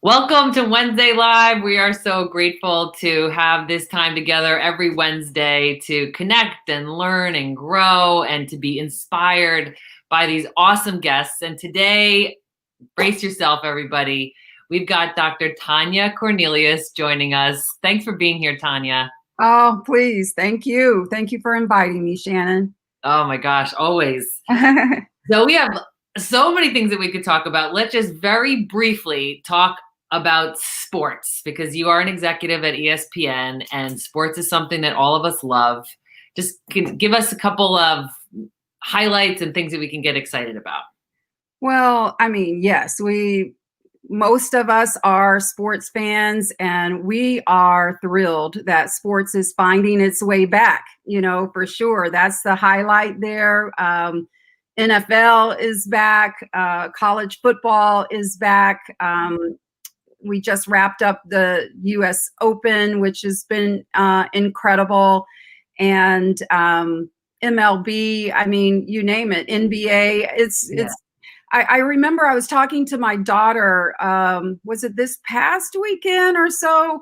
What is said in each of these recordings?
Welcome to Wednesday Live. We are so grateful to have this time together every Wednesday to connect and learn and grow and to be inspired by these awesome guests. And today, brace yourself, everybody. We've got Dr. Tanya Cornelius joining us. Thanks for being here, Tanya. Oh, please. Thank you. Thank you for inviting me, Shannon. Oh my gosh, always. So we have so many things that we could talk about. Let's just very briefly talk about sports, because you are an executive at ESPN and sports is something that all of us love. Just give us a couple of highlights and things that we can get excited about. Well, I mean, yes, most of us are sports fans, and we are thrilled that sports is finding its way back, for sure. That's the highlight there. NFL is back. College football is back. We just wrapped up the US Open, which has been incredible. And MLB, I mean, you name it, NBA. It's I remember I was talking to my daughter, was it this past weekend or so?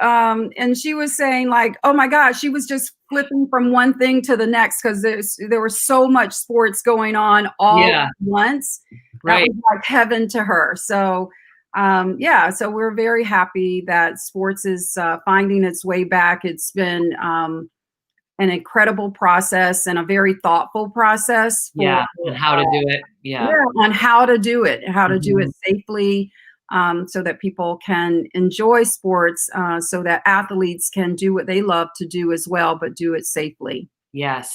And she was saying, like, oh my gosh, she was just flipping from one thing to the next because there was so much sports going on all at once. That was like heaven to her. So so we're very happy that sports is finding its way back. It's been an incredible process and a very thoughtful process. And how to do it. On how to do it, how to do it safely, so that people can enjoy sports, so that athletes can do what they love to do as well, but do it safely. Yes.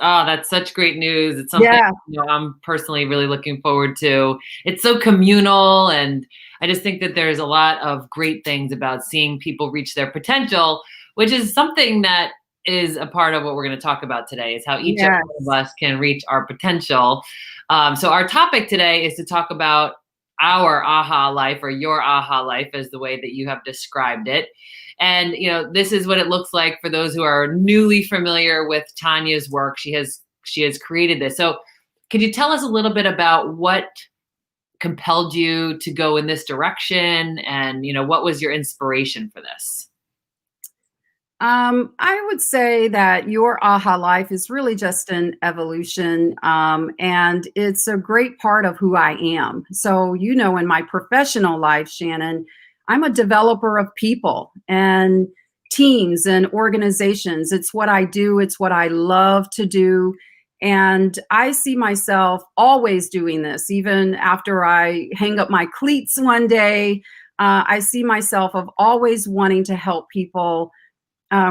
Oh, that's such great news. It's something I'm personally really looking forward to. It's so communal, and I just think that there's a lot of great things about seeing people reach their potential, which is something that is a part of what we're going to talk about today, is how each of us can reach our potential. So our topic today is to talk about our aha life, or your aha life, as the way that you have described it. And, this is what it looks like for those who are newly familiar with Tanya's work. She has created this. So could you tell us a little bit about what compelled you to go in this direction? And, what was your inspiration for this? I would say that your aha life is really just an evolution, and it's a great part of who I am. So, in my professional life, Shannon, I'm a developer of people and teams and organizations. It's what I do. It's what I love to do. And I see myself always doing this, even after I hang up my cleats one day. I see myself of always wanting to help people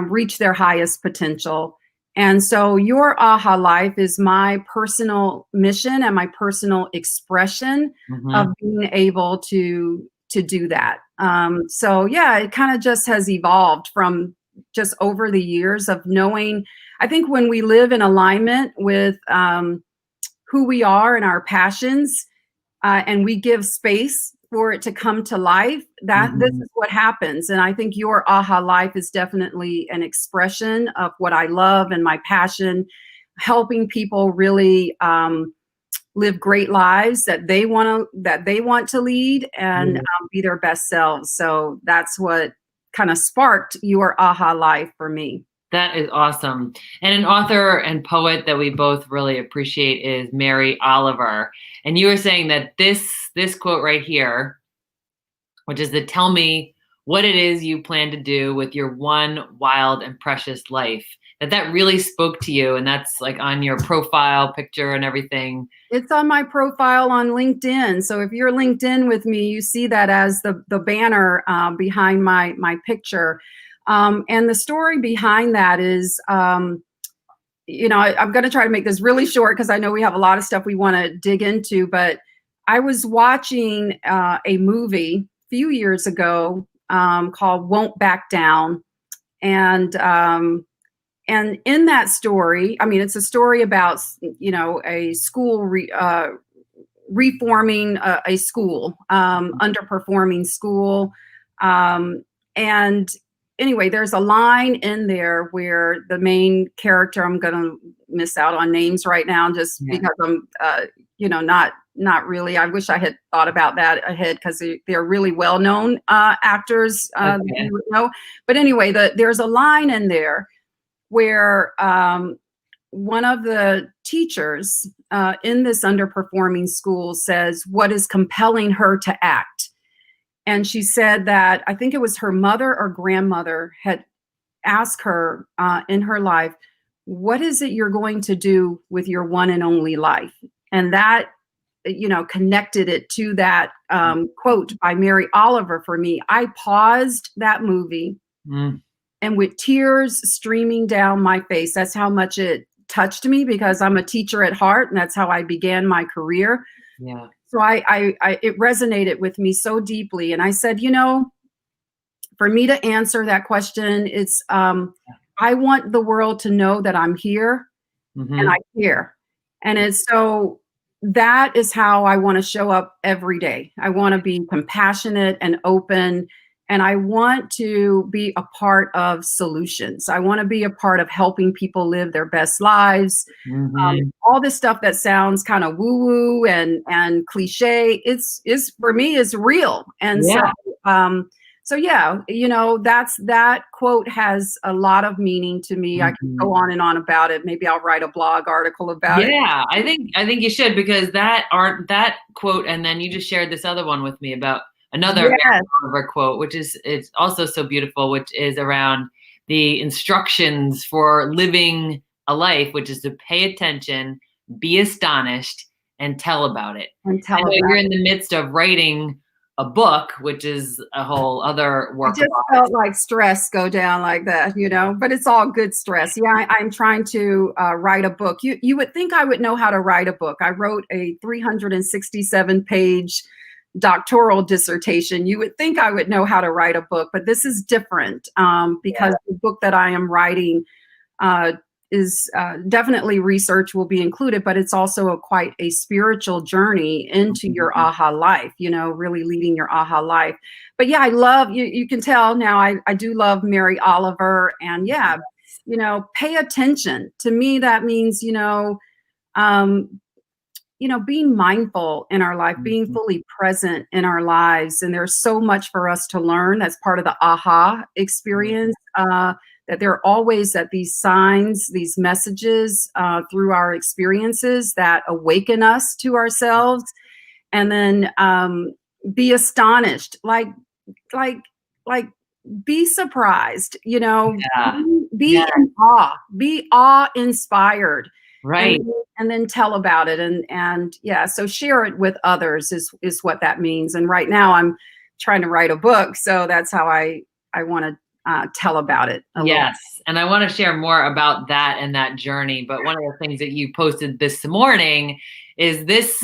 reach their highest potential. And so your aha life is my personal mission and my personal expression of being able to do that. It kind of just has evolved from just over the years of knowing. I think when we live in alignment with who we are and our passions, and we give space for it to come to life, this is what happens. And I think your aha life is definitely an expression of what I love and my passion, helping people really live great lives that they want to lead, and be their best selves. So that's what kind of sparked your aha life for me. That is awesome. And an author and poet that we both really appreciate is Mary Oliver. And you were saying that this quote right here, which is the tell me what it is you plan to do with your one wild and precious life, that really spoke to you. And that's like on your profile picture and everything. It's on my profile on LinkedIn. So if you're LinkedIn with me, you see that as the banner behind my picture. And the story behind that is, I'm going to try to make this really short because I know we have a lot of stuff we want to dig into, but I was watching a movie a few years ago called Won't Back Down. And in that story, I mean, it's a story about, a school reforming a school, underperforming school. And anyway, there's a line in there where the main character, I'm going to miss out on names right now just because I'm, not not really. I wish I had thought about that ahead because they're really well-known actors that you would know. But anyway, there's a line in there where one of the teachers in this underperforming school says, what is compelling her to act? And she said that, I think it was her mother or grandmother had asked her in her life, what is it you're going to do with your one and only life? And that, connected it to that quote by Mary Oliver for me. I paused that movie and with tears streaming down my face, that's how much it touched me, because I'm a teacher at heart and that's how I began my career. Yeah. So it resonated with me so deeply. And I said, for me to answer that question, it's, I want the world to know that I'm here and I care. And it's so that is how I want to show up every day. I want to be compassionate and open, and I want to be a part of solutions. I want to be a part of helping people live their best lives. All this stuff that sounds kind of woo-woo and cliche, it's for me is real. And so yeah, that quote has a lot of meaning to me. I can go on and on about it. Maybe I'll write a blog article about it. Yeah, I think you should, because that quote, and then you just shared this other one with me about another Oliver quote, which it's also so beautiful, which is around the instructions for living a life, which is to pay attention, be astonished, and tell about it. You're in the midst of writing a book, which is a whole other work. I just felt like stress go down like that, but it's all good stress. Yeah, I'm trying to write a book. You would think I would know how to write a book. I wrote a 367-page doctoral dissertation. You would think I would know how to write a book, but this is different because the book that I am writing is definitely research will be included, but it's also quite a spiritual journey into your aha life, really leading your aha life. But yeah, I love, you can tell now, I do love Mary Oliver, and pay attention. To me, that means, being mindful in our life, being fully present in our lives. And there's so much for us to learn. That's part of the aha experience. That there are always these signs, these messages through our experiences that awaken us to ourselves. And then be astonished, like be surprised, be in awe, be awe-inspired. Right. And then tell about it. And so share it with others is what that means. And right now I'm trying to write a book. So that's how I want to tell about it. Yes. And I want to share more about that and that journey. But one of the things that you posted this morning is this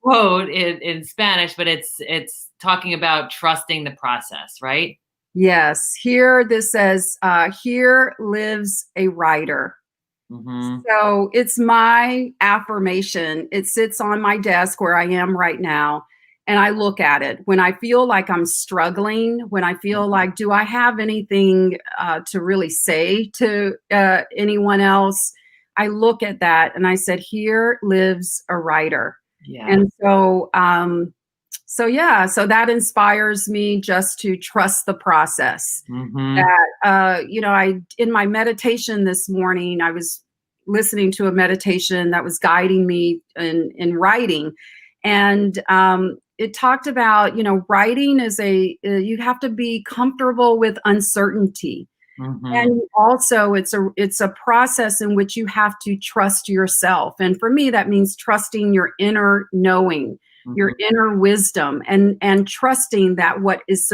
quote in Spanish, but it's talking about trusting the process, right? Yes. Here, this says, here lives a writer. So it's my affirmation. It sits on my desk where I am right now. And I look at it when I feel like I'm struggling, when I feel like, do I have anything to really say to anyone else? I look at that and I said, here lives a writer. Yeah. And so, so that inspires me just to trust the process. That, in my meditation this morning, I was listening to a meditation that was guiding me in writing. And it talked about, writing is you have to be comfortable with uncertainty. And also it's a process in which you have to trust yourself. And for me, that means trusting your inner knowing, your inner wisdom, and trusting that what is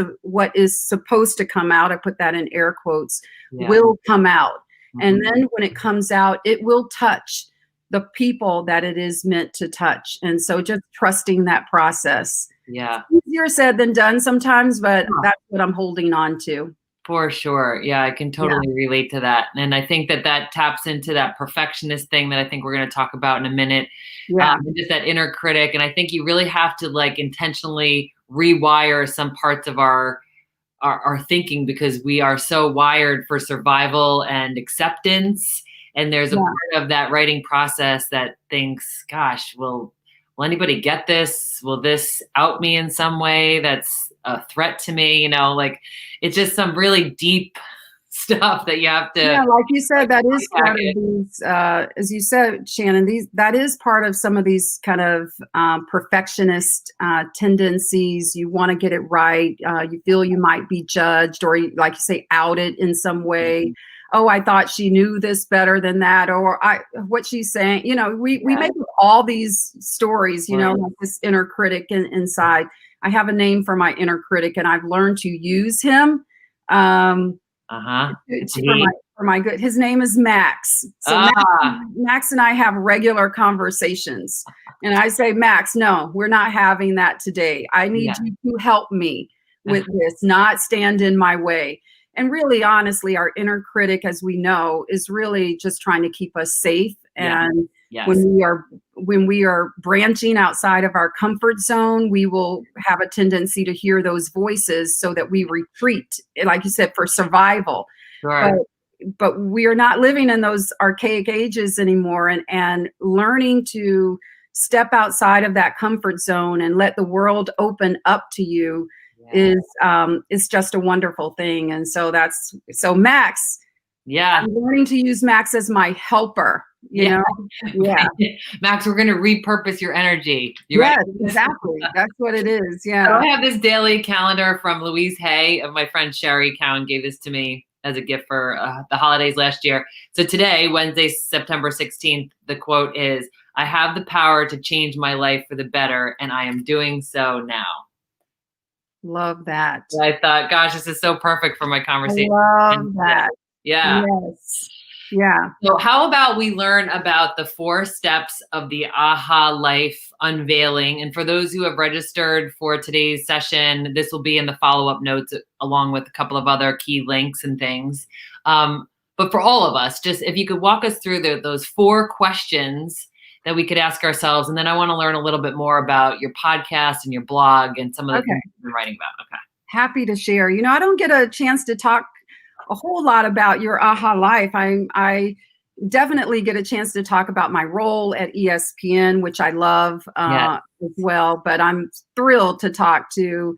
supposed to come out, I put that in air quotes, will come out. And then when it comes out, it will touch the people that it is meant to touch. And so just trusting that process. Yeah. It's easier said than done sometimes, but that's what I'm holding on to. For sure. Yeah, I can totally relate to that. And I think that taps into that perfectionist thing that I think we're going to talk about in a minute. Yeah. Just that inner critic. And I think you really have to intentionally rewire some parts of our thinking, because we are so wired for survival and acceptance. And there's a part of that writing process that thinks, gosh, will will anybody get this? Will this out me in some way that's a threat to me? You know, like it's just some really deep stuff that you have to. Yeah, like you said, that is part of these, as you said, Shannon, that is part of some of these kind of perfectionist tendencies. You want to get it right. You feel you might be judged, or like you say, outed in some way. Mm-hmm. Oh, I thought she knew this better than that, or what she's saying. You know, we make all these stories, you know, like this inner critic inside. I have a name for my inner critic, and I've learned to use him. For my good. His name is Max. So Max and I have regular conversations. And I say, Max, no, we're not having that today. I need you to help me with this, not stand in my way. And really, honestly, our inner critic, as we know, is really just trying to keep us safe. And when we are branching outside of our comfort zone, we will have a tendency to hear those voices so that we retreat, like you said, for survival. Sure. But we are not living in those archaic ages anymore, and learning to step outside of that comfort zone and let the world open up to you is just a wonderful thing. And so Max. Yeah. I'm learning to use Max as my helper. You know? Yeah. Max, we're going to repurpose your energy. Yes, exactly. That's what it is. Yeah. So I have this daily calendar from Louise Hay of my friend Sherry Cowan gave this to me as a gift for the holidays last year. So today, Wednesday, September 16th, the quote is, "I have the power to change my life for the better, and I am doing so now." Love that. I thought, gosh, this is so perfect for my conversation. I love that. Yeah. Yes. Yeah. So how about we learn about the 4 steps of the AHA Life unveiling? And for those who have registered for today's session, this will be in the follow-up notes along with a couple of other key links and things. But for all of us, just if you could walk us through those 4 questions that we could ask ourselves. And then I want to learn a little bit more about your podcast and your blog and some of the things you've been writing about. Okay. Happy to share. You know, I don't get a chance to talk a whole lot about your AHA Life. I definitely get a chance to talk about my role at ESPN, which I love as well. But I'm thrilled to talk to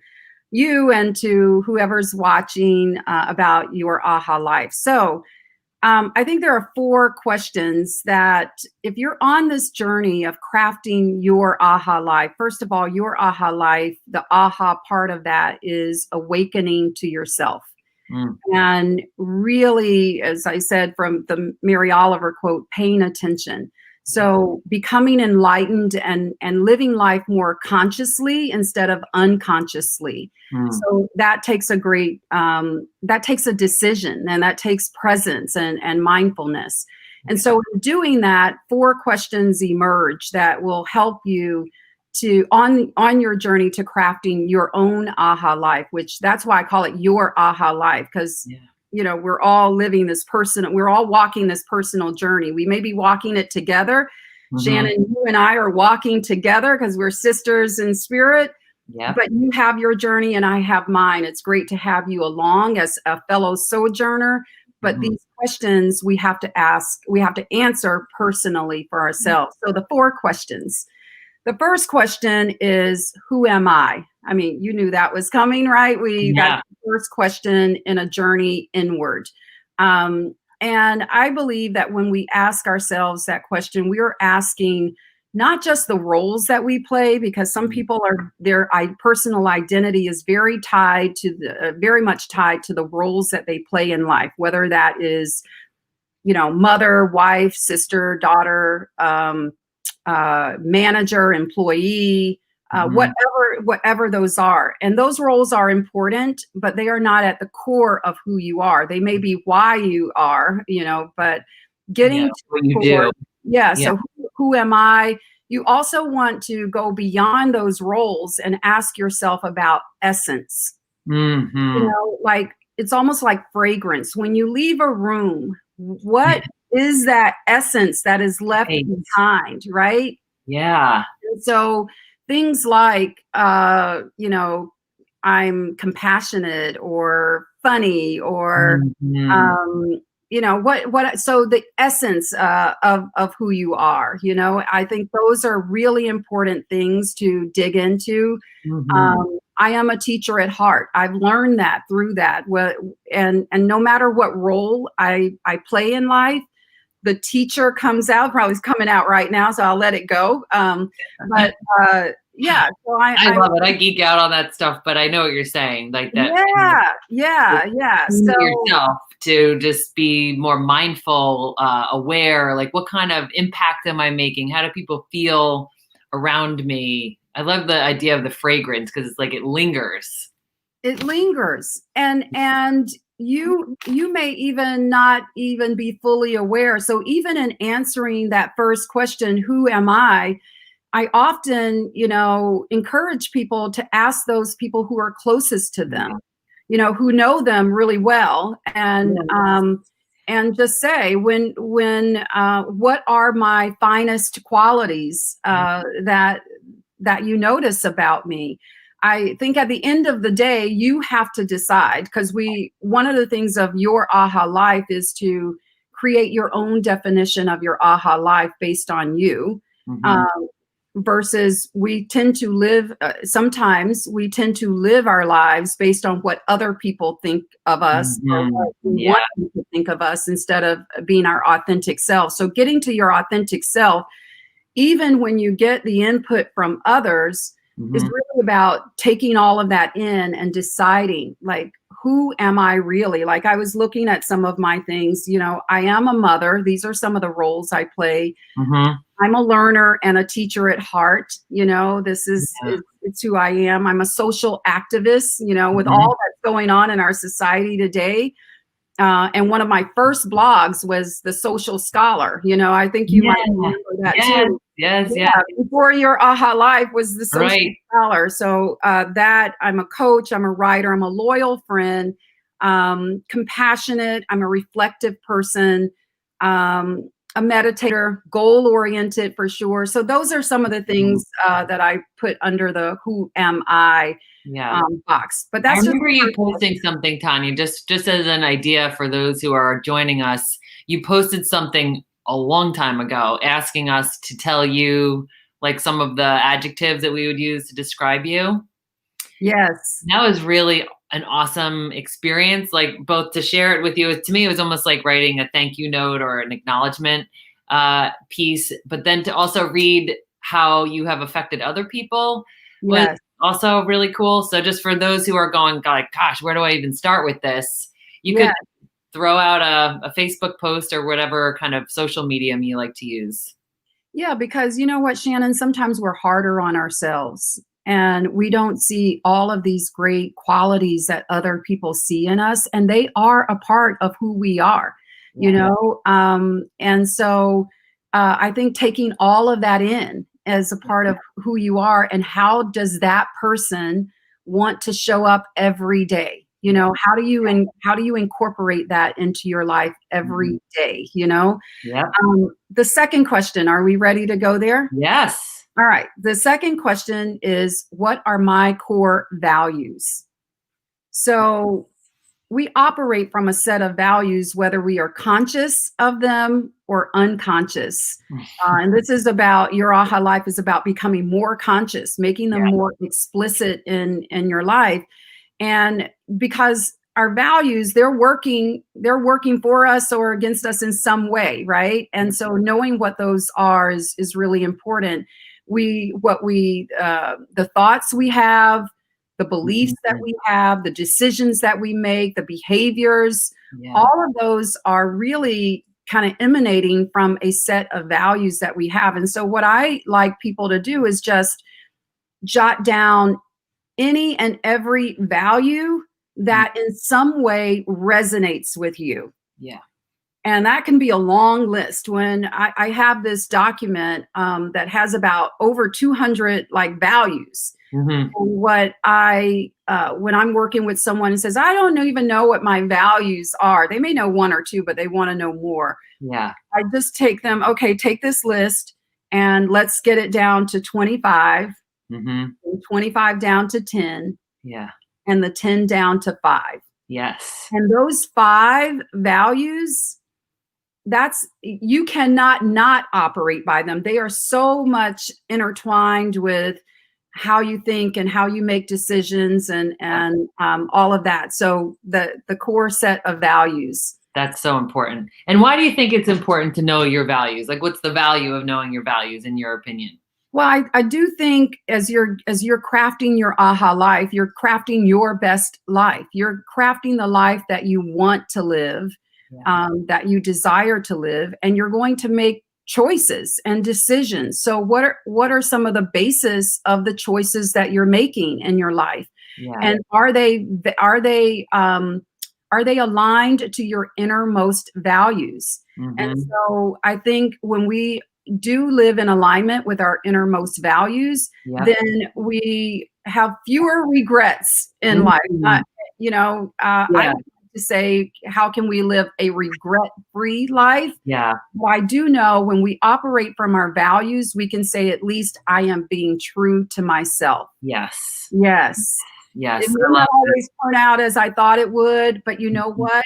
you and to whoever's watching about your AHA Life. So I think there are 4 questions that if you're on this journey of crafting your AHA Life, first of all, your AHA Life, the AHA part of that is awakening to yourself. And really, as I said from the Mary Oliver quote, paying attention. So becoming enlightened and living life more consciously instead of unconsciously. So that takes that takes a decision, and that takes presence and mindfulness. And so in doing that, 4 questions emerge that will help you to on your journey to crafting your own AHA Life, which that's why I call it your AHA Life, because you know, we're all living this we're all walking this personal journey. We may be walking it together. Shannon, you and I are walking together because we're sisters in spirit. But you have your journey and I have mine. It's great to have you along as a fellow sojourner. But these questions we have to ask, we have to answer personally for ourselves. So the 4 questions. The first question is, who am I? I mean, you knew that was coming, right? That's the first question in a journey inward. And I believe that when we ask ourselves that question, we are asking not just the roles that we play, because some people their personal identity is very much tied to the roles that they play in life, whether that is, you know, mother, wife, sister, daughter, manager, employee, whatever those are. And those roles are important, but they are not at the core of who you are. They may be why you are, you know, but getting to what you do. So who am I? You also want to go beyond those roles and ask yourself about essence. You know, like it's almost like fragrance. When you leave a room, what is that essence that is left behind, right? Yeah. And so things like, you know, I'm compassionate or funny or, so the essence of who you are, I think those are really important things to dig into. I am a teacher at heart. I've learned that through that. And no matter what role I play in life, the teacher comes out. Probably is coming out right now, so I'll let it go. But yeah, so I love it. I geek out on that stuff, but I know what you're saying. Like that. Yeah. So yourself to just be more mindful, aware. Like, what kind of impact am I making? How do people feel around me? I love the idea of the fragrance because it's like it lingers. It lingers, and you may even not even be fully aware. So even in answering that first question, who am I often, encourage people to ask those people who are closest to them, who know them really well, and just say, what are my finest qualities that you notice about me? I think at the end of the day, you have to decide, because one of the things of your aha life is to create your own definition of your aha life based on you. Versus we tend to live, sometimes we tend to live our lives based on what other people think of us, or what we want them to think of us, instead of being our authentic self. So getting to your authentic self, even when you get the input from others, is really about taking all of that in and deciding, like, who am I really? Like, I was looking at some of my things, I am a mother. These are some of the roles I play. I'm a learner and a teacher at heart. This is it's who I am. I'm a social activist, with all that's going on in our society today. And one of my first blogs was The Social Scholar. I think you might remember that too. Yes. Before your aha life was The Social Scholar. So that I'm a coach, I'm a writer, I'm a loyal friend, compassionate, I'm a reflective person, a meditator, goal-oriented for sure. So those are some of the things that I put under the who am I box. But that's I remember you posting something, Tanya, just as an idea for those who are joining us. You posted something a long time ago asking us to tell you like some of the adjectives that we would use to describe you. Yes. That was really an awesome experience, like both to share it with you. To me, it was almost like writing a thank you note or an acknowledgement piece, but then to also read how you have affected other people was also really cool. So just for those who are going like, gosh, where do I even start with this? You could throw out a Facebook post or whatever kind of social medium you like to use. Yeah, because you know what, Shannon, sometimes we're harder on ourselves and we don't see all of these great qualities that other people see in us, and they are a part of who we are, and so I think taking all of that in as a part of who you are, and how does that person want to show up every day? How do you incorporate that into your life every day? The second question, are we ready to go there? Yes. All right. The second question is, what are my core values? So we operate from a set of values, whether we are conscious of them or unconscious. And this is about, your aha life is about becoming more conscious, making them more explicit in your life. And because our values, they're working for us or against us in some way, right? And so knowing what those are is really important. The thoughts we have, the beliefs that we have, the decisions that we make, the behaviors, all of those are really kind of emanating from a set of values that we have. And so what I like people to do is just jot down any and every value that in some way resonates with you. Yeah. And that can be a long list. When I have this document that has about over 200 like values. And what when I'm working with someone who says, I don't even know what my values are. They may know one or two, but they want to know more. Yeah. I just take them, okay, take this list and let's get it down to 25, and 25 down to 10. Yeah. And the 10 down to 5. Yes. And those 5 values you cannot not operate by them. They are so much intertwined with how you think and how you make decisions and all of that. So the core set of values. That's so important. And why do you think it's important to know your values? Like, what's the value of knowing your values, in your opinion? Well, I do think as you're crafting your aha life, you're crafting your best life. You're crafting the life that you want to live, that you desire to live, and you're going to make choices and decisions. So what are some of the basis of the choices that you're making in your life? Yeah. And are they aligned to your innermost values? Mm-hmm. And so I think when we do live in alignment with our innermost values, then we have fewer regrets in life. I like to say, how can we live a regret-free life? Yeah. But I do know when we operate from our values, we can say, at least I am being true to myself. Yes. Yes. Yes. It may not always turn out as I thought it would, but you know what?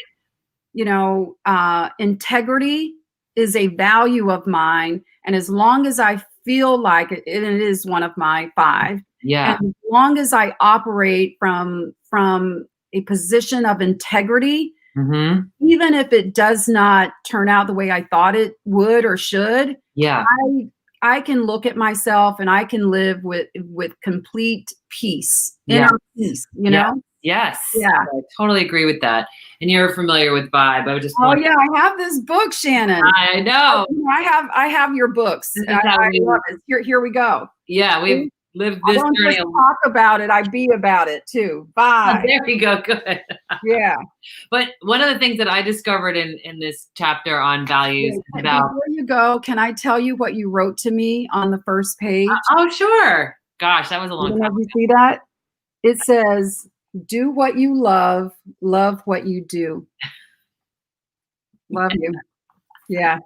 Integrity is a value of mine. And as long as I feel like it, and it is one of my 5. Yeah. And as long as I operate from a position of integrity, even if it does not turn out the way I thought it would or should, I can look at myself and I can live with complete peace, inner peace, you know? Yes. Yeah. I totally agree with that. And you're familiar with Vibe. I would just I have this book, Shannon. I know. I have your books. I love it. Here we go. Yeah, we've lived this journey. Just talk about it. I be about it too. Bye. There we go. Good. Yeah. But one of the things that I discovered in this chapter on values is about. Before you go, can I tell you what you wrote to me on the first page? Oh, sure. Gosh, that was a long time ago. You see that? It says, do what you love what you do. Love you. Yeah.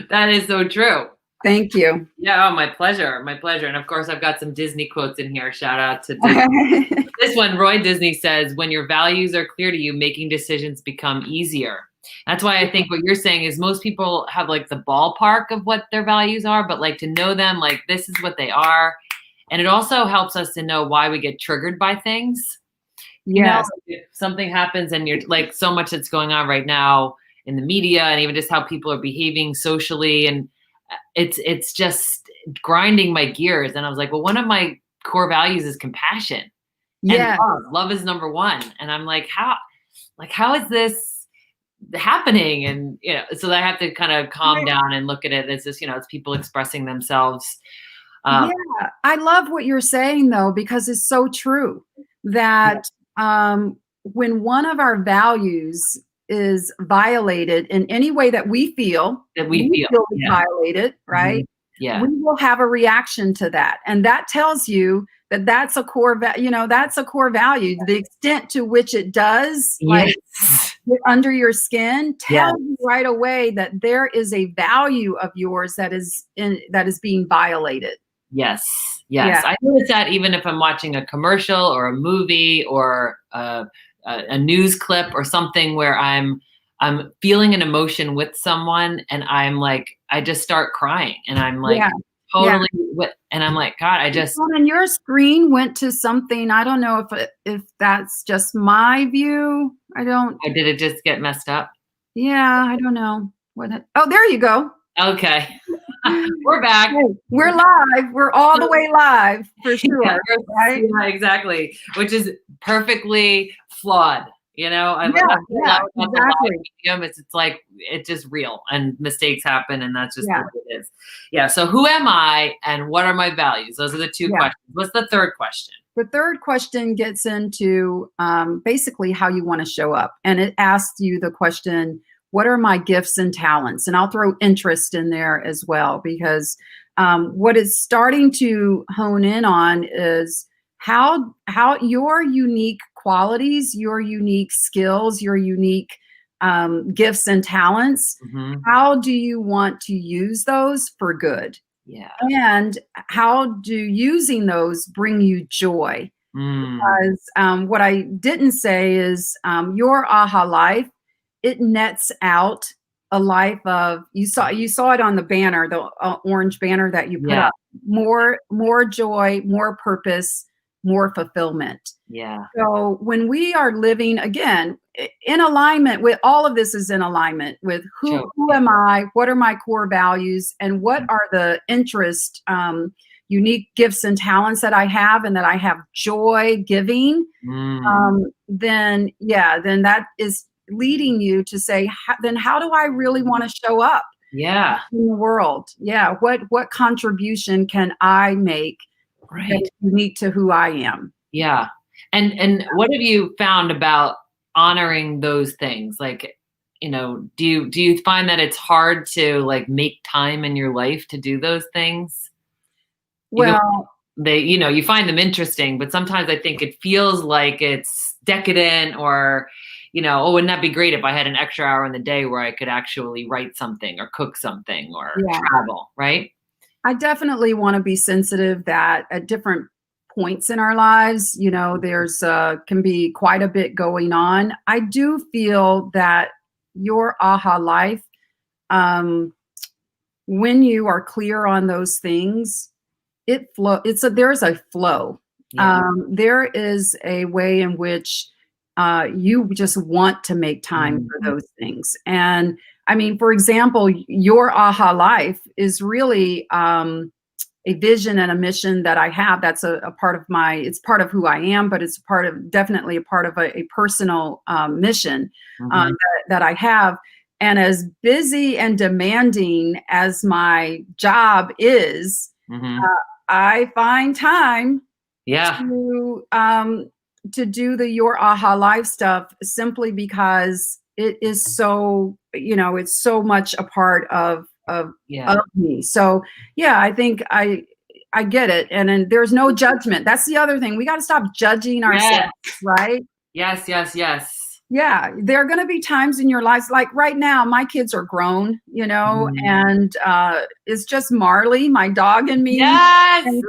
That is so true. Thank you. Yeah, my pleasure. My pleasure. And of course, I've got some Disney quotes in here. Shout out to Disney. This one, Roy Disney says, when your values are clear to you, making decisions become easier. That's why I think what you're saying is most people have like the ballpark of what their values are, but like to know them, like this is what they are. And it also helps us to know why we get triggered by things. Yes. If something happens and you're like so much that's going on right now in the media and even just how people are behaving socially, and it's just grinding my gears. And I was like, well, one of my core values is compassion. Yeah. Love is number one. And I'm like, how is this happening? And, so I have to kind of calm down and look at it as just, it's people expressing themselves. Yeah. I love what you're saying though, because it's so true that, when one of our values is violated in any way that we feel violated, right? Yeah. We will have a reaction to that. And that tells you that that's a core that's a core value. The extent to which it does like under your skin tells you right away that there is a value of yours that is being violated. Yes. Yeah. I notice that even if I'm watching a commercial or a movie or a news clip or something where I'm feeling an emotion with someone and I'm like, I just start crying and I'm like totally and I'm like, God, and your screen went to something. I don't know if that's just my view. Did it just get messed up? Yeah, I don't know. Oh, there you go. Okay. We're back. Hey, we're live. We're all the way live for sure. Right? Yeah, exactly. Which is perfectly flawed. I love exactly. It's like it's just real and mistakes happen and that's just what it is. Yeah. So who am I and what are my values? Those are the two questions. What's the third question? The third question gets into basically how you want to show up, and it asks you the question, what are my gifts and talents? And I'll throw interest in there as well, because what it's starting to hone in on is how your unique qualities, your unique skills, your unique gifts and talents, how do you want to use those for good? Yeah. And how do using those bring you joy? Because what I didn't say is your aha life, it nets out a life of, you saw it on the banner, the orange banner that you put up, more joy, more purpose, more fulfillment. Yeah. So when we are living, again, in alignment with, all of this is in alignment with who am I, what are my core values, and what are the unique gifts and talents that I have, and that I have joy giving, then that is leading you to say, then how do I really want to show up in the world? Yeah. What contribution can I make that is unique to who I am? Yeah. And what have you found about honoring those things? Like, do you find that it's hard to like make time in your life to do those things? Well, you find them interesting, but sometimes I think it feels like it's decadent, or, wouldn't that be great if I had an extra hour in the day where I could actually write something or cook something or travel, right? I definitely want to be sensitive that at different points in our lives, there's can be quite a bit going on. I do feel that your aha life, when you are clear on those things, there's a flow. There is a way in which you just want to make time for those things. And I mean, for example, your aha life is really a vision and a mission that I have. That's a part of it's part of who I am, but it's definitely a part of a personal mission that I have. And as busy and demanding as my job is, I find time to do the Your Aha Life stuff, simply because it is so, it's so much a part of me. So I think I get it. And then there's no judgment. That's the other thing. We got to stop judging ourselves, right? Yes. Yeah, there are going to be times in your lives, like right now, my kids are grown, and it's just Marley, my dog, and me. Yes, and,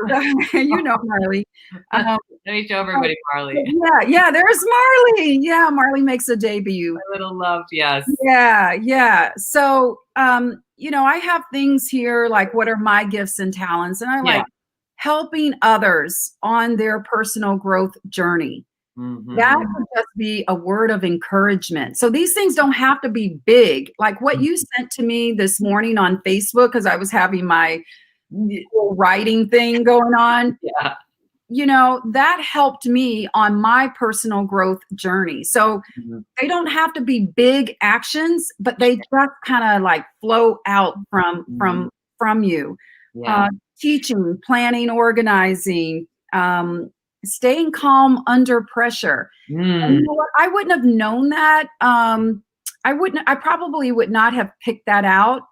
Marley. Let me show everybody Marley. Yeah, there's Marley. Yeah, Marley makes a debut. My little love, yes. Yeah. So, I have things here like, what are my gifts and talents, and I like helping others on their personal growth journey. That would just be a word of encouragement. So these things don't have to be big. Like what you sent to me this morning on Facebook, because I was having my writing thing going on. That helped me on my personal growth journey. So they don't have to be big actions, but they just kind of like flow out from you. Teaching, planning, organizing, staying calm under pressure. And you know what? I wouldn't have known that. I probably would not have picked that out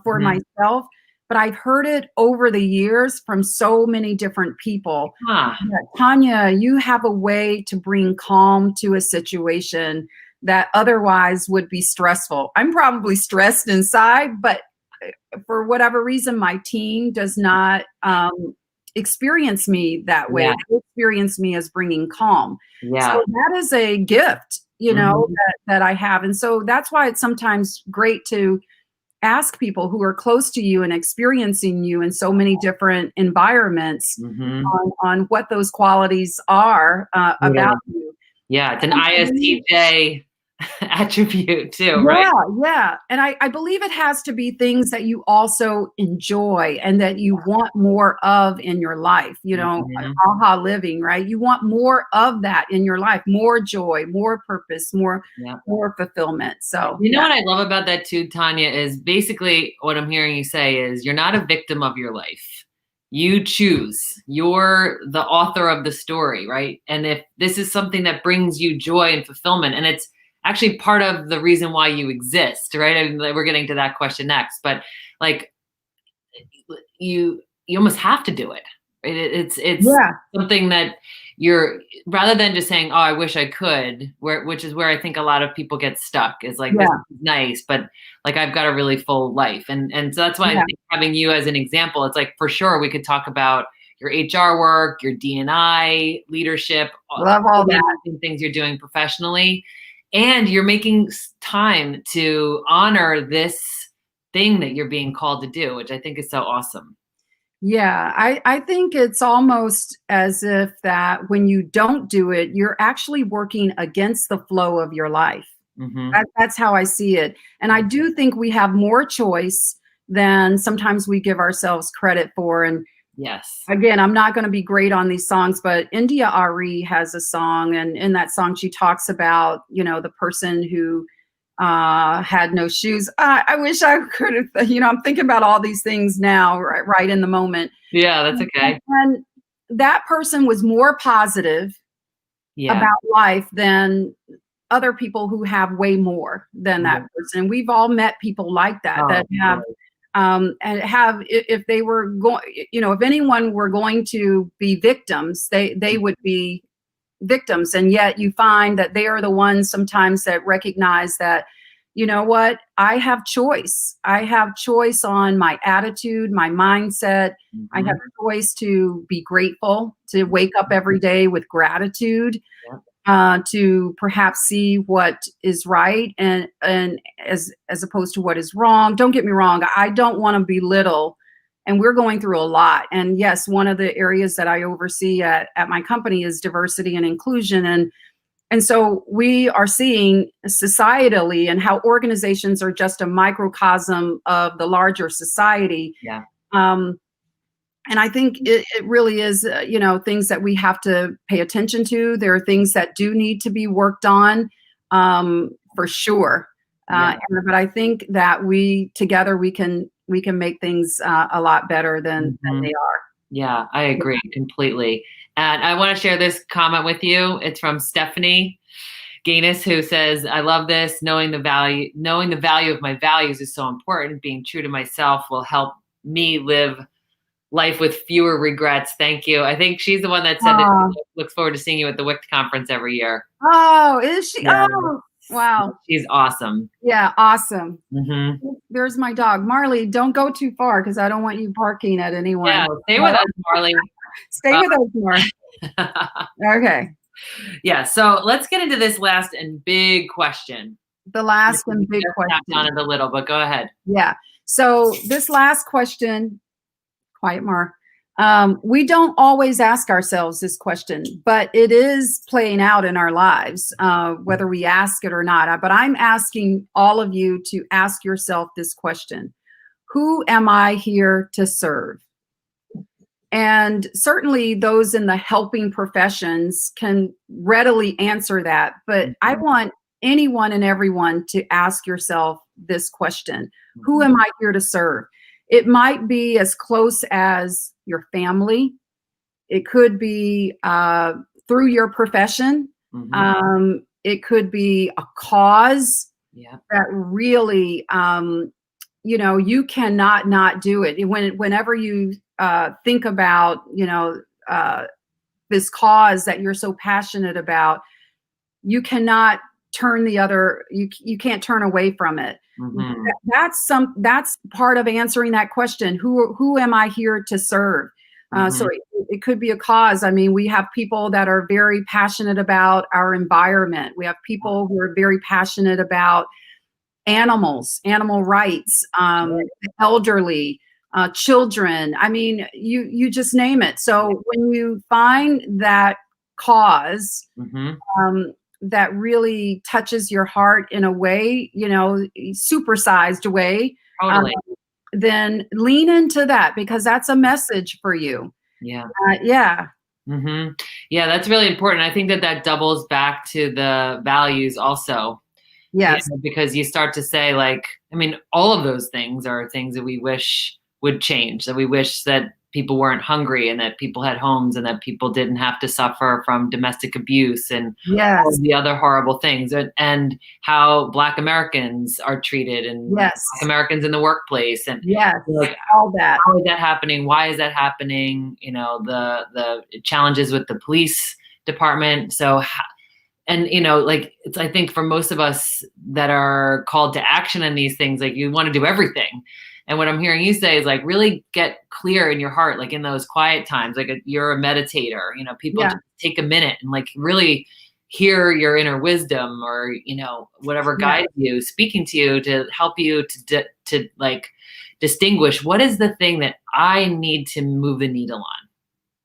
for myself, but I've heard it over the years from so many different people. Tanya, you have a way to bring calm to a situation that otherwise would be stressful. I'm probably stressed inside, but for whatever reason, my team does not experience me that way. They experience me as bringing calm. So that is a gift, that I have. And so that's why it's sometimes great to ask people who are close to you and experiencing you in so many different environments on what those qualities are about you. Yeah, it's an ISTJ attribute too, right? Yeah. And I believe it has to be things that you also enjoy and that you want more of in your life, aha living, right? You want more of that in your life, more joy, more purpose, more fulfillment. So what I love about that too, Tanya, is basically what I'm hearing you say is you're not a victim of your life. You choose. You're the author of the story, right? And if this is something that brings you joy and fulfillment, and it's actually part of the reason why you exist, right? I mean, we're getting to that question next, but like you almost have to do it. Right? It's something that you're, rather than just saying, oh, I wish I could, which is where I think a lot of people get stuck, is like, this is nice, but like I've got a really full life. And so that's why I think having you as an example, it's like, for sure, we could talk about your HR work, your D&I leadership, love all that things you're doing professionally. and you're making time to honor this thing that you're being called to do, which I think is so awesome. Yeah, I think it's almost as if that when you don't do it, you're actually working against the flow of your life. That's how I see it. And I do think we have more choice than sometimes we give ourselves credit for. And yes, again, I'm not going to be great on these songs, but India Ari has a song, and in that song she talks about, the person who had no shoes. I wish I could have, I'm thinking about all these things now, right in the moment. Yeah, that's okay. And that person was more positive about life than other people who have way more than that person. We've all met people like that, that have, and have, if they were going, if anyone were going to be victims, they would be victims. And yet you find that they are the ones sometimes that recognize that, you know what, I have choice. I have choice on my attitude, my mindset. I have choice to be grateful, to wake up every day with gratitude, to perhaps see what is right and as opposed to what is wrong. Don't get me wrong. I don't want to belittle, and we're going through a lot. And yes, one of the areas that I oversee at my company is diversity and inclusion. And so we are seeing societally and how organizations are just a microcosm of the larger society. Yeah. And I think it really is, things that we have to pay attention to. There are things that do need to be worked on, for sure. But I think that together we can make things a lot better than they are. Yeah, I agree completely. And I want to share this comment with you. It's from Stephanie Gaines, who says, I love this. Knowing the value of my values is so important. Being true to myself will help me live life with fewer regrets. Thank you. I think she's the one that said that she looks forward to seeing you at the WIC conference every year. Oh, is she? Yeah. Oh, wow. She's awesome. Yeah, awesome. There's my dog. Marley, don't go too far because I don't want you barking at anyone. Yeah, stay with us, Marley. Stay with us, Marley. Okay. Yeah, so let's get into this last and big question. The last and big question. On it a little, but go ahead. Yeah. So this last question, quiet, Mar. We don't always ask ourselves this question, but it is playing out in our lives, whether we ask it or not. But I'm asking all of you to ask yourself this question: who am I here to serve? And certainly those in the helping professions can readily answer that. But I want anyone and everyone to ask yourself this question: who am I here to serve? It might be as close as your family. It could be through your profession. It could be a cause that really, you cannot not do it. Whenever you think about, this cause that you're so passionate about, you cannot turn you can't turn away from it. That's part of answering that question. Who am I here to serve? So it could be a cause. I mean, we have people that are very passionate about our environment. We have people who are very passionate about animals, animal rights, elderly, children. I mean, you just name it. So when you find that cause, that really touches your heart in a way, supersized way, then lean into that, because that's a message for you. Yeah. Yeah, that's really important. I think that doubles back to the values also. Yes. Because you start to say, all of those things are things that we wish would change, that we wish that people weren't hungry and that people had homes and that people didn't have to suffer from domestic abuse and all the other horrible things, and how Black Americans are treated, and Black Americans in the workplace, and all that. How is that happening? Why is that happening? The challenges with the police department. So, it's, I think for most of us that are called to action in these things, you want to do everything. And what I'm hearing you say is really get clear in your heart, in those quiet times, you're a meditator, people just take a minute and really hear your inner wisdom, or, whatever guides you, speaking to you to help you to like distinguish what is the thing that I need to move the needle on.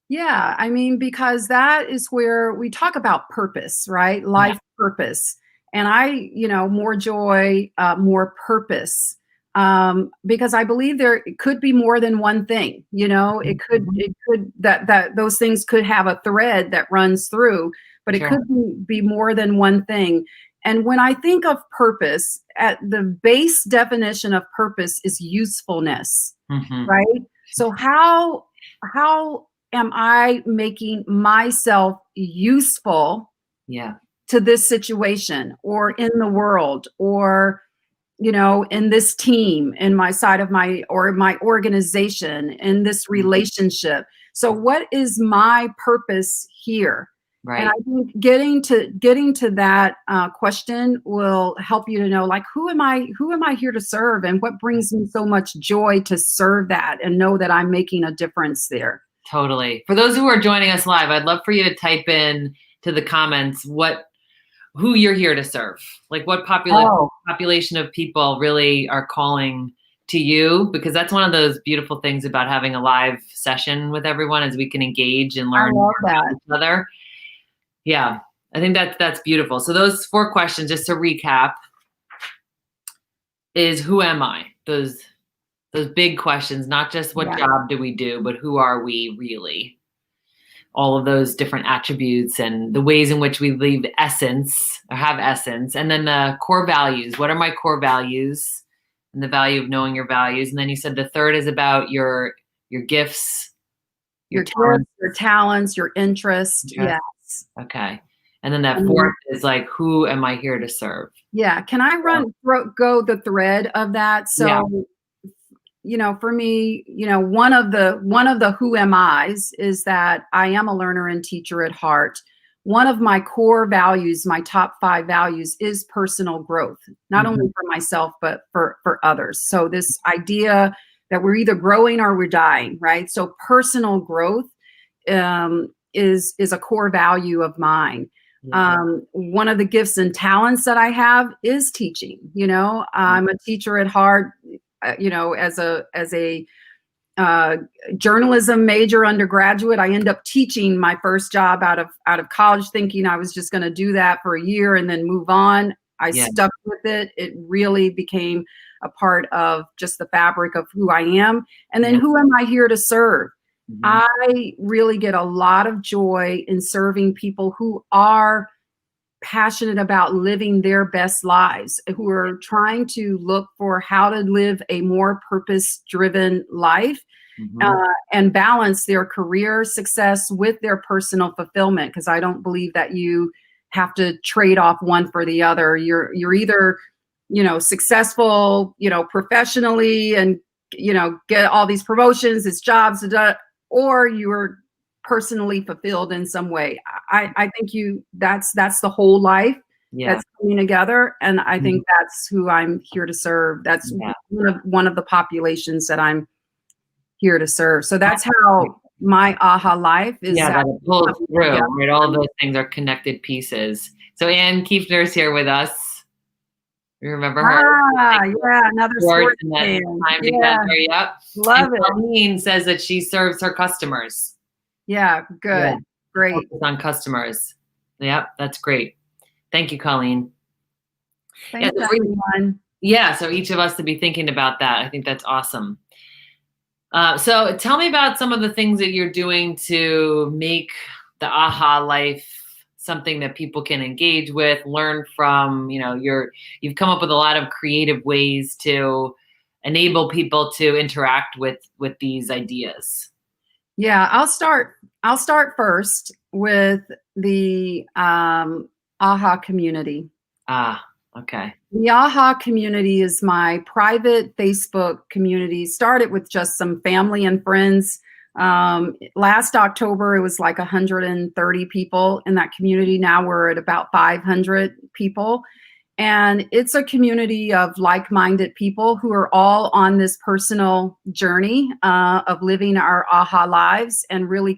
Yeah, I mean, because that is where we talk about purpose, right? Life purpose. And more joy, more purpose. Because I believe there could be more than one thing, it could that those things could have a thread that runs through, but it could be more than one thing. And when I think of purpose, at the base definition of purpose is usefulness, right? So how am I making myself useful to this situation, or in the world, or in this team, in my side of my organization, in this relationship? So what is my purpose here? Right. And I think getting to that question will help you to know, like, who am I here to serve, and what brings me so much joy to serve that and know that I'm making a difference there. Totally. For those who are joining us live, I'd love for you to type in to the comments who you're here to serve. Like, what population of people really are calling to you, because that's one of those beautiful things about having a live session with everyone, is we can engage and learn about each other. Yeah, I think that's beautiful. So those 4 questions, just to recap, is who am I? Those big questions, not just what job do we do, but who are we really? All of those different attributes and the ways in which we leave essence, or have essence. And then the core values. What are my core values? And the value of knowing your values. And then you said the third is about your gifts, your talents, your interest. Yes. Okay. And then that fourth is like, who am I here to serve? Yeah. Can I go the thread of that? So, for me, one of the who am I's is that I am a learner and teacher at heart. One of my core values, my top 5 values, is personal growth, not only for myself, but for others. So this idea that we're either growing or we're dying, right? So personal growth is a core value of mine. One of the gifts and talents that I have is teaching. I'm a teacher at heart. As a journalism major undergraduate, I end up teaching my first job out of college, thinking I was just going to do that for a year and then move on. I stuck with it. It really became a part of just the fabric of who I am. And then who am I here to serve? I really get a lot of joy in serving people who are passionate about living their best lives, who are trying to look for how to live a more purpose-driven life, and balance their career success with their personal fulfillment. Because I don't believe that you have to trade off one for the other. You're either, successful, professionally, and get all these promotions, it's jobs, or you're personally fulfilled in some way. I think that's the whole life that's coming together. And I think that's who I'm here to serve. That's one of the populations that I'm here to serve. So that's how my aha life is. That it pulls through, right? All of those things are connected pieces. So Ann Kiefner's here with us. You remember her? Another sports fan. Time together. Yep. Love it. Colleen says that she serves her customers. Yeah, good. Great. Focus on customers. Yep, that's great. Thank you, Colleen. Thanks, everyone. Yeah, so each of us to be thinking about that. I think that's awesome. So tell me about some of the things that you're doing to make the AHA life something that people can engage with, learn from. You've come up with a lot of creative ways to enable people to interact with these ideas. Yeah, I'll start first with the AHA community. Okay. The AHA community is my private Facebook community. Started with just some family and friends. Last October, it was like 130 people in that community. Now we're at about 500 people. And it's a community of like-minded people who are all on this personal journey of living our aha lives and really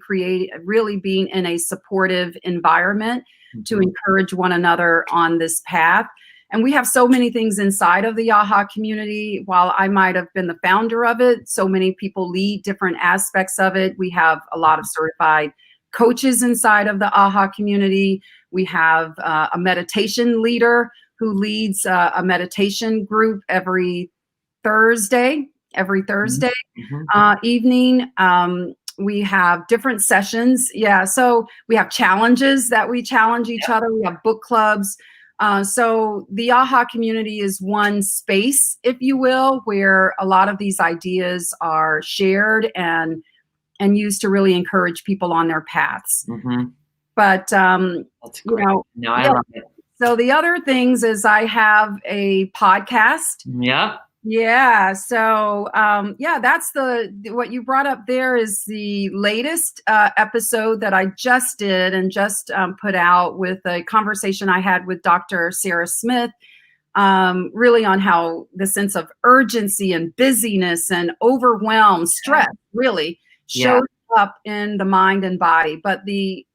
being in a supportive environment to encourage one another on this path. And we have so many things inside of the aha community. While I might have been the founder of it, so many people lead different aspects of it. We have a lot of certified coaches inside of the aha community. We have a meditation leader who leads a meditation group every Thursday evening. We have different sessions. Yeah. So we have challenges that we challenge each other. We have book clubs. So the AHA community is one space, if you will, where a lot of these ideas are shared and used to really encourage people on their paths. But, that's great. I love it. So the other things is I have a podcast. Yeah. Yeah. So, that's what you brought up there is the latest episode that I just did and just put out with a conversation I had with Dr. Sarah Smith, really on how the sense of urgency and busyness and overwhelm, stress really shows up in the mind and body. But the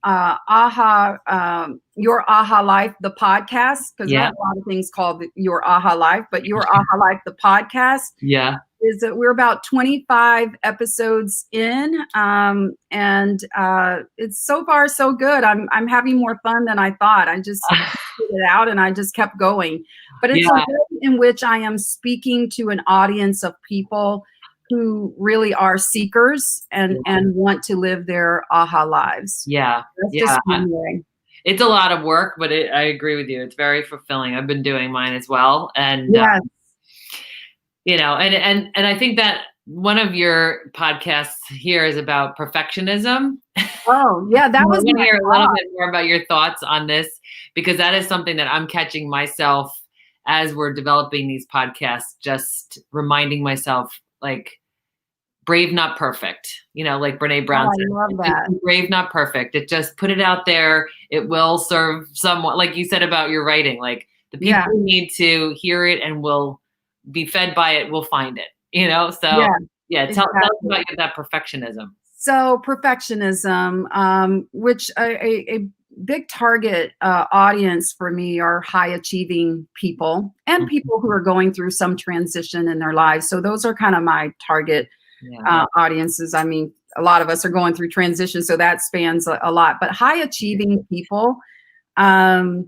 Your Aha Life, the podcast, because there are a lot of things called Your Aha Life, but Your Aha Life, the podcast, is that we're about 25 episodes in, and it's so far so good. I'm having more fun than I thought. I just put it out and I just kept going. But it's a way in which I am speaking to an audience of people who really are seekers and want to live their aha lives. Yeah. That's just one way. It's a lot of work, but I agree with you. It's very fulfilling. I've been doing mine as well. And, and I think that one of your podcasts here is about perfectionism. Oh, yeah. That was I want to hear a little bit more about your thoughts on this, because that is something that I'm catching myself as we're developing these podcasts, just reminding myself, like, brave, not perfect, like Brene Brown said. I love that. Brave, not perfect. It just put it out there. It will serve someone, like you said about your writing, like the people who need to hear it and will be fed by it will find it, So tell us about that perfectionism. So perfectionism, which a big target audience for me are high achieving people and people who are going through some transition in their lives. So those are kind of my target audiences. I mean, a lot of us are going through transition, so that spans a lot. But high achieving people, I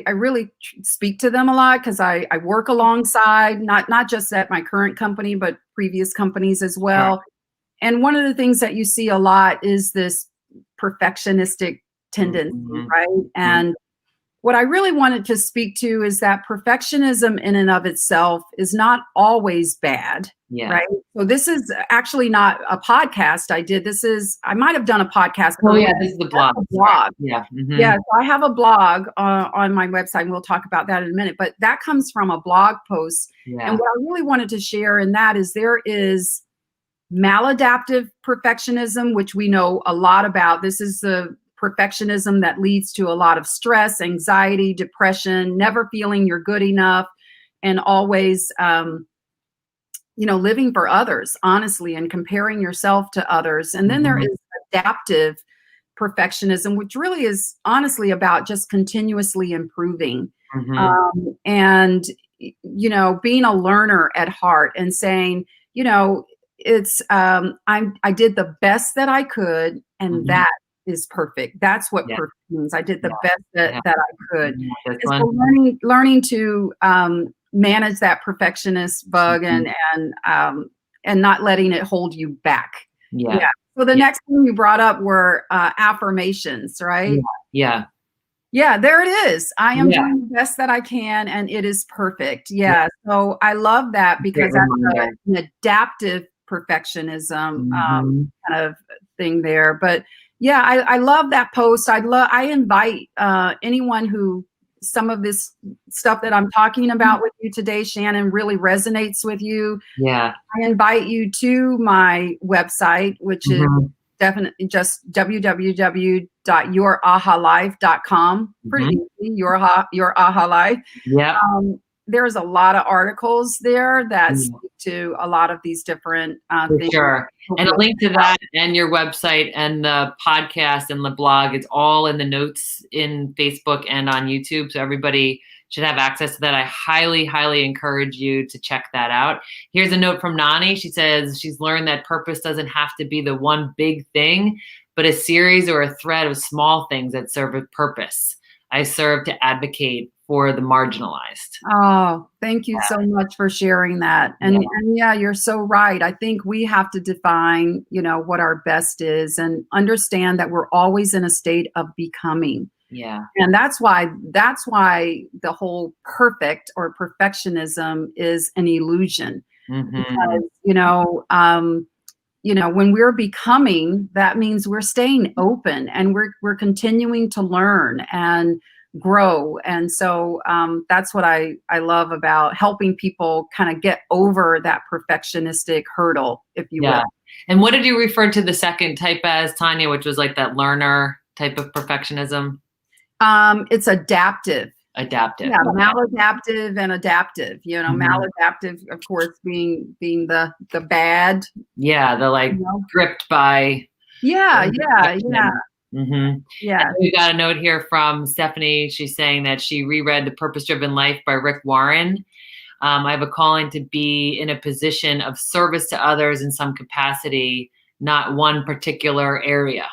really speak to them a lot because I work alongside not just at my current company, but previous companies as well. And one of the things that you see a lot is this perfectionistic tendency, right? And what I really wanted to speak to is that perfectionism in and of itself is not always bad, right? So this is actually not a podcast I did. I might have done a podcast. This is the blog. Yeah. So I have a blog on my website, and we'll talk about that in a minute, but that comes from a blog post. And what I really wanted to share in that is there is maladaptive perfectionism, which we know a lot about. This is the perfectionism that leads to a lot of stress, anxiety, depression, never feeling you're good enough, and always, living for others, honestly, and comparing yourself to others. And then there is adaptive perfectionism, which really is honestly about just continuously improving. And, being a learner at heart and saying, it's I did the best that I could, and that is perfect. That's what perfect means. I did the best that I could. So learning to manage that perfectionist bug and not letting it hold you back. So the next thing you brought up were affirmations, right? Yeah, there it is. I am doing the best that I can, and it is perfect. So I love that because that's an adaptive perfectionism kind of thing there. But I love that post. I invite anyone who some of this stuff that I'm talking about with you today, Shannon, really resonates with you. I invite you to my website, which is definitely just www.yourahalife.com. Pretty easy, your aha life. Yeah. There's a lot of articles there that speak to a lot of these different For things. sure. And a link to that and your website and the podcast and the blog, it's all in the notes in Facebook and on YouTube. So everybody should have access to that. I highly, highly encourage you to check that out. Here's a note from Nani. She says she's learned that purpose doesn't have to be the one big thing, but a series or a thread of small things that serve a purpose. I serve to advocate for the marginalized. Oh, thank you so much for sharing that. And yeah, you're so right. I think we have to define, what our best is and understand that we're always in a state of becoming. Yeah. And that's why the whole perfect or perfectionism is an illusion. Because, when we're becoming, that means we're staying open and we're continuing to learn and grow. And so that's what I love about helping people kind of get over that perfectionistic hurdle, if you will. And what did you refer to the second type as, Tanya, which was like that learner type of perfectionism? It's adaptive. Adaptive. Yeah, maladaptive and adaptive. Maladaptive, of course, being the bad. Yeah, the gripped by. Yeah. Mm-hmm. Yeah. And we got a note here from Stephanie. She's saying that she reread The Purpose-Driven Life by Rick Warren. I have a calling to be in a position of service to others in some capacity, not one particular area.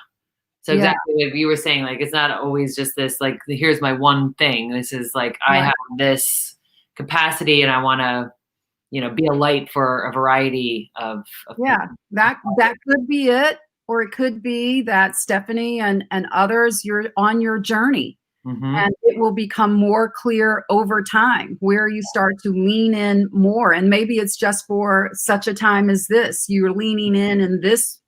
So exactly what you were saying, it's not always just this, here's my one thing. This is I have this capacity and I want to, be a light for a variety of people. That could be it. Or it could be that Stephanie and others, you're on your journey. And it will become more clear over time where you start to lean in more. And maybe it's just for such a time as this. You're leaning in this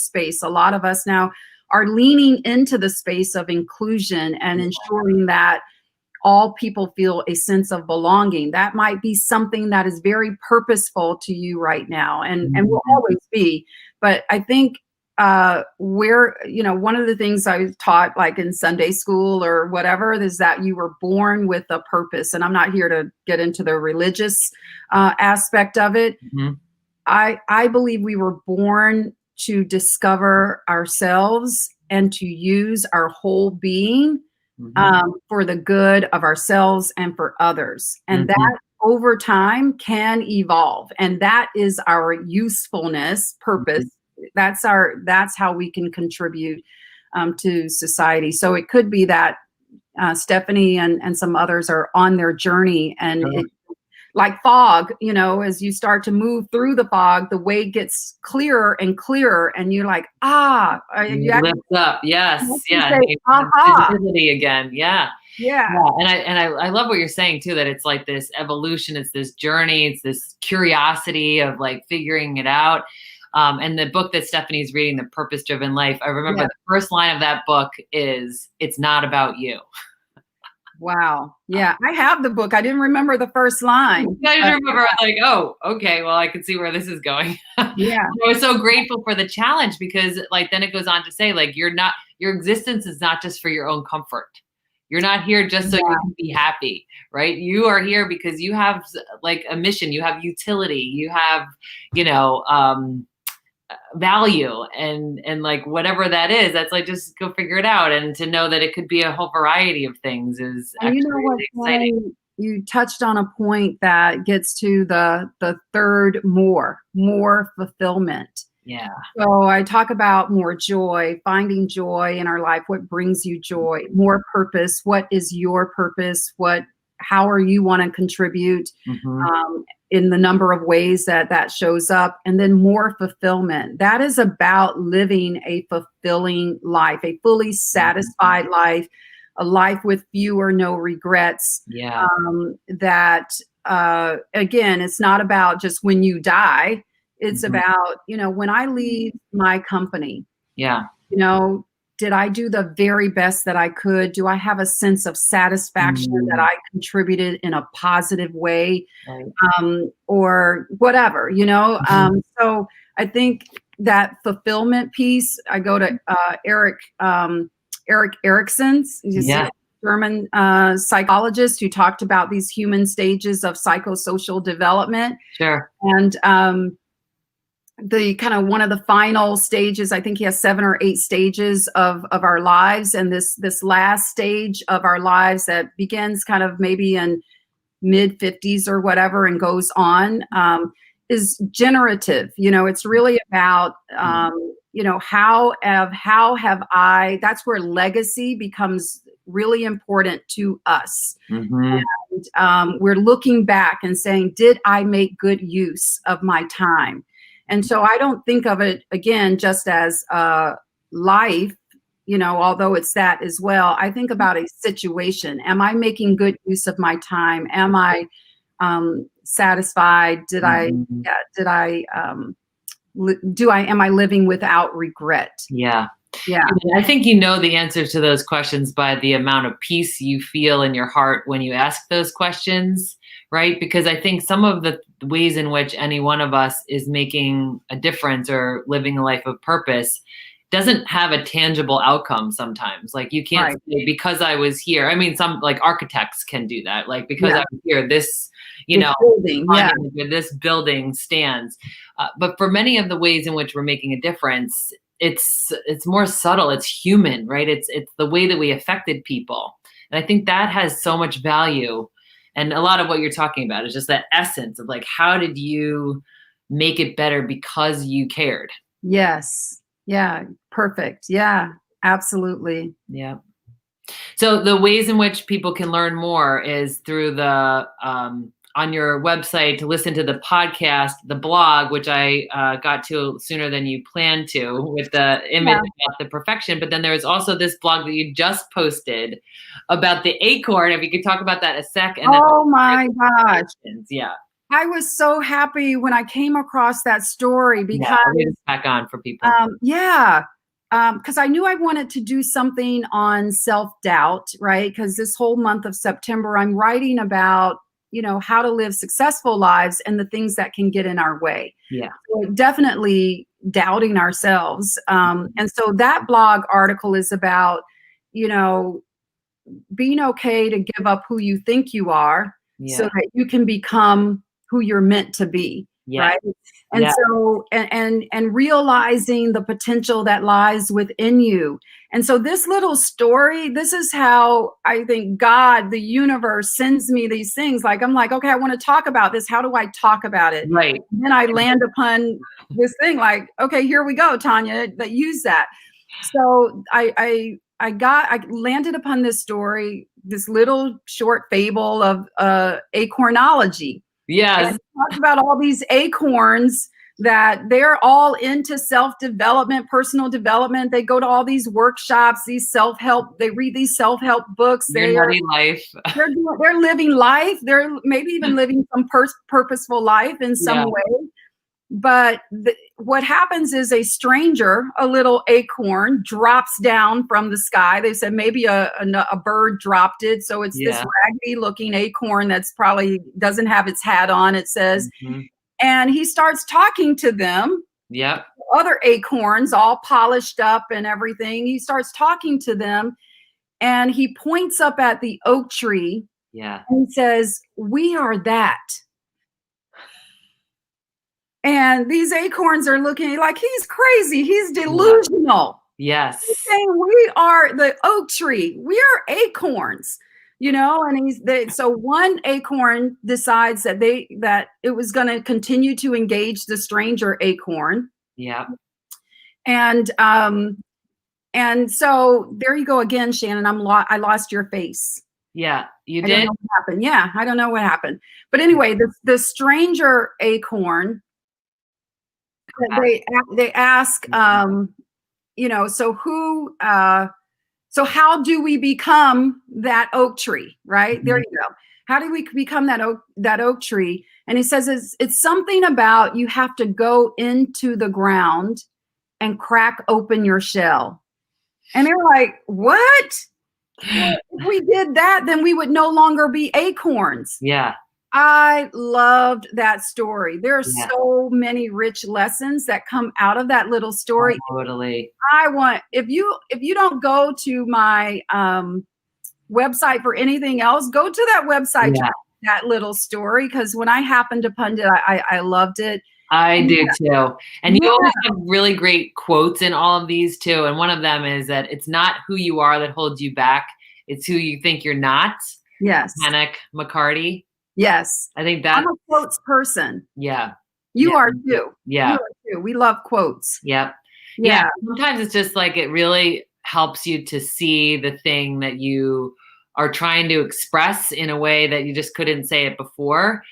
space. A lot of us now are leaning into the space of inclusion and ensuring that all people feel a sense of belonging. That might be something that is very purposeful to you right now and will always be. But I think one of the things I was taught in Sunday school or whatever is that you were born with a purpose. And I'm not here to get into the religious aspect of it. I believe we were born to discover ourselves and to use our whole being for the good of ourselves and for others. And that over time can evolve. And that is our usefulness, purpose. That's how we can contribute to society. So it could be that Stephanie and some others are on their journey, and it, like fog, as you start to move through the fog, the way gets clearer and clearer, and you're like, you lift up, yes, visibility again, yeah. And I love what you're saying too, that it's like this evolution, it's this journey, it's this curiosity of figuring it out. And the book that Stephanie's reading, The Purpose-Driven Life, I remember the first line of that book is, "It's not about you." Wow. Yeah, I have the book. I didn't remember the first line. I just remember oh, okay, well, I can see where this is going. Yeah. I was so grateful for the challenge because then it goes on to say, your existence is not just for your own comfort. You're not here just so you can be happy, right? You are here because you have a mission, you have utility, you have, value and whatever that is, that's just go figure it out. And to know that it could be a whole variety of things is actually really exciting. You touched on a point that gets to the third more fulfillment. Yeah. So I talk about more joy, finding joy in our life. What brings you joy? More purpose. What is your purpose? How are you want to contribute in the number of ways that shows up? And then more fulfillment. That is about living a fulfilling life, a fully satisfied life, a life with few or no regrets. Yeah. Again, it's not about just when you die. It's about, when I leave my company. Yeah. Did I do the very best that I could? Do I have a sense of satisfaction that I contributed in a positive way, or whatever, So I think that fulfillment piece, I go to Erik Erikson's. He's a German psychologist who talked about these human stages of psychosocial development. Sure. And the kind of one of the final stages, I think he has 7 or 8 stages of our lives. And this last stage of our lives that begins kind of maybe in mid 50s or whatever and goes on, is generative. You know, it's really about, you know, how have I, that's where legacy becomes really important to us. Mm-hmm. And we're looking back and saying, did I make good use of my time? And so I don't think of it, again, just as life, you know, although it's that as well. I think about a situation. Am I making good use of my time? Am I satisfied? Am I living without regret? Yeah. Yeah. I think you know the answers to those questions by the amount of peace you feel in your heart when you ask those questions, right? Because I think some of the ways in which any one of us is making a difference or living a life of purpose doesn't have a tangible outcome sometimes. Like you can't say, because I was here. I mean, some like architects can do that. Like, because I was here, this, you know, this building stands. But for many of the ways in which we're making a difference, it's more subtle. It's human, right? It's the way that we affected people. And I think that has so much value. And a lot of what you're talking about is just that essence of like, how did you make it better because you cared? Yes. Yeah. Perfect. Yeah, absolutely. Yeah. So the ways in which people can learn more is through the, on your website, to listen to the podcast, the blog, which I got to sooner than you planned to, with the image about the perfection. But then there's also this blog that you just posted about the acorn. If you could talk about that a sec. And oh my gosh. Yeah. I was so happy when I came across that story because it's back on for people. Because I knew I wanted to do something on self-doubt, right? Because this whole month of September, I'm writing about, you know, how to live successful lives and the things that can get in our way. Yeah. So definitely doubting ourselves. And so that blog article is about, you know, being okay to give up who you think you are so that you can become who you're meant to be. Right. And so, and realizing the potential that lies within you. And so this little story, this is how I think God, the universe, sends me these things. Like, I'm like, okay, I want to talk about this. How do I talk about it? Right. And then I land upon this thing like, okay, here we go, Tanya, that use that. So I landed upon this story, this little short fable of acornology. Yes. And talk about all these acorns that they're all into self-development, personal development. They go to all these workshops, these self-help, they read these self-help books. They're living life. They're maybe even living some purposeful life in some way. But what happens is a stranger, a little acorn, drops down from the sky. They said maybe a bird dropped it. So it's this raggedy looking acorn that's probably doesn't have its hat on, it says. Mm-hmm. And he starts talking to them. Yep. Other acorns, all polished up and everything. He starts talking to them and he points up at the oak tree. Yeah. And he says, "We are that." And these acorns are looking like he's crazy. He's delusional. Yes. He's saying we are the oak tree. We are acorns, you know. And so one acorn decides that it was going to continue to engage the stranger acorn. Yeah. And so there you go again, Shannon. I lost your face. Yeah, you did. I don't know what happened. Yeah, I don't know what happened. But anyway, the stranger acorn. They ask, you know, so how do we become that oak tree, right? Mm-hmm. There you go. How do we become that oak tree? And he says it's something about you have to go into the ground and crack open your shell. And they're like, what? Well, if we did that, then we would no longer be acorns. Yeah. I loved that story. There are so many rich lessons that come out of that little story. Totally. If you don't go to my website for anything else, go to that website to read that little story, because when I happened upon it, I loved it. I do too. And you always have really great quotes in all of these too. And one of them is that it's not who you are that holds you back, it's who you think you're not. Yes. Panic McCarty. Yes. I think that I'm a quotes person. Yeah. You are too. Yeah. You are too. We love quotes. Yep. Yeah. Sometimes it's just like it really helps you to see the thing that you are trying to express in a way that you just couldn't say it before.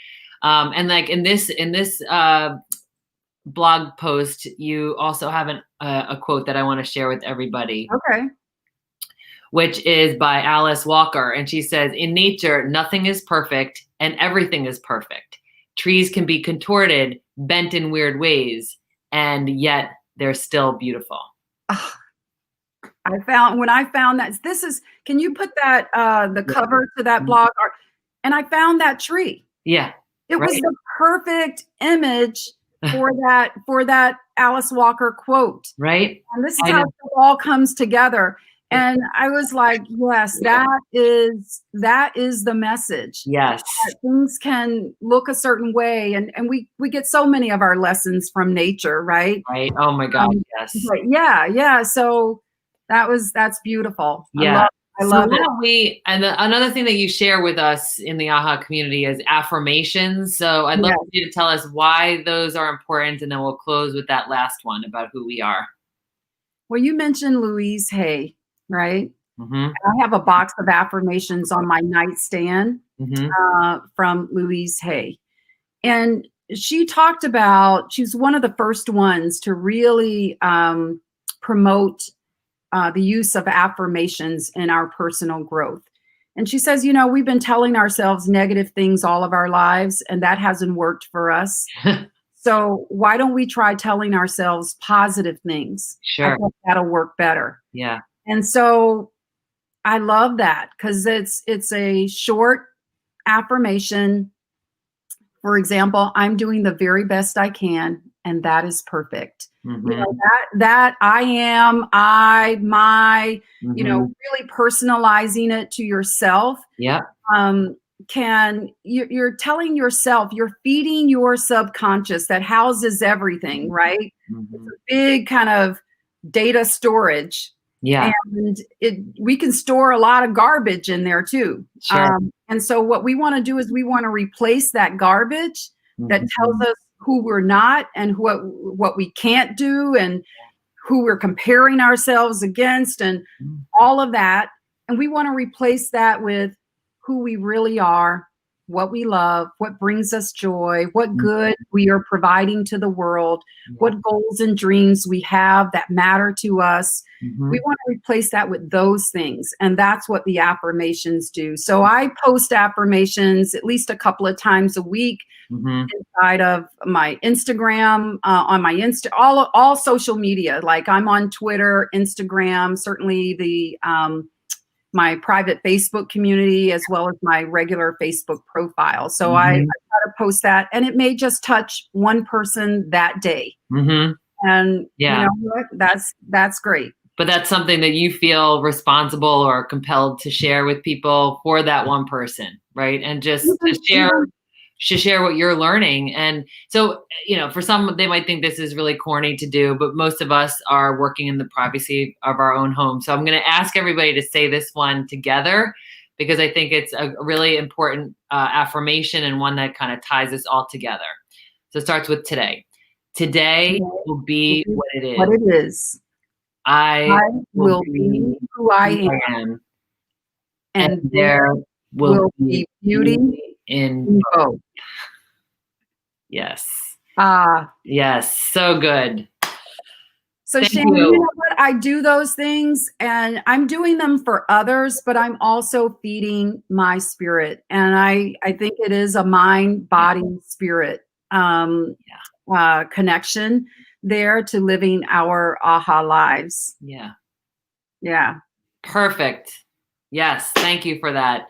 And like in this blog post, you also have a quote that I want to share with everybody. Okay. Which is by Alice Walker. And she says, in nature, nothing is perfect and everything is perfect. Trees can be contorted, bent in weird ways, and yet they're still beautiful. When I found that, can you put that, the cover to that blog? And I found that tree. Yeah. It was the perfect image for that Alice Walker quote. Right. And this is how it all comes together. And I was like, yes, that is the message. Yes. That things can look a certain way. And we get so many of our lessons from nature, right? Right. Oh my God. Yes. Yeah. So that's beautiful. Yeah. I love it. Another thing that you share with us in the AHA community is affirmations. So I'd love you to tell us why those are important. And then we'll close with that last one about who we are. Well, you mentioned Louise Hay. Right. Mm-hmm. I have a box of affirmations on my nightstand from Louise Hay. And she talked about, she's one of the first ones to really promote the use of affirmations in our personal growth. And she says, we've been telling ourselves negative things all of our lives, and that hasn't worked for us. So why don't we try telling ourselves positive things? Sure. I think that'll work better. Yeah. And so I love that, because it's a short affirmation. For example, I'm doing the very best I can, and that is perfect. Mm-hmm. That I am, my, really personalizing it to yourself. Yeah. You're telling yourself, you're feeding your subconscious that houses everything, right? Mm-hmm. It's a big kind of data storage. Yeah. And we can store a lot of garbage in there too. Sure. And so what we want to do is we want to replace that garbage that tells us who we're not and what we can't do and who we're comparing ourselves against and all of that. And we want to replace that with who we really are, what we love, what brings us joy, what good we are providing to the world, what goals and dreams we have that matter to us. We want to replace that with those things. And that's what the affirmations do. So I post affirmations at least a couple of times a week inside of my Instagram, on my all social media. Like I'm on Twitter, Instagram, certainly the my private Facebook community, as well as my regular Facebook profile. So I try to post that, and it may just touch one person that day. And you know what? That's great. But that's something that you feel responsible or compelled to share with people for that one person, right? And just to share what you're learning. And so, for some, they might think this is really corny to do, but most of us are working in the privacy of our own home. So I'm going to ask everybody to say this one together, because I think it's a really important affirmation and one that kind of ties us all together. So it starts with today. Today will be what it is. What it is. I will be who I am. And there will be beauty in both. Yes. Yes. So good. So Shannon, you know what? I do those things and I'm doing them for others, but I'm also feeding my spirit. And I think it is a mind, body, spirit connection there to living our AHA lives. Yeah. Yeah. Perfect. Yes. Thank you for that.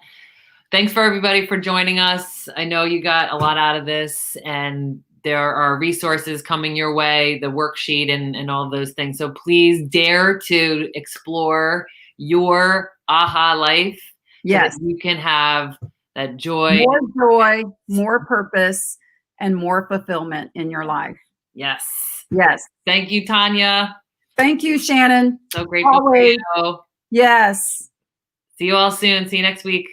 Thanks for everybody for joining us. I know you got a lot out of this, and there are resources coming your way, the worksheet and all those things. So please dare to explore your aha life. Yes. So that you can have that joy. More joy, more purpose, and more fulfillment in your life. Yes. Yes. Thank you, Tanya. Thank you, Shannon. So grateful for you. Yes. See you all soon. See you next week.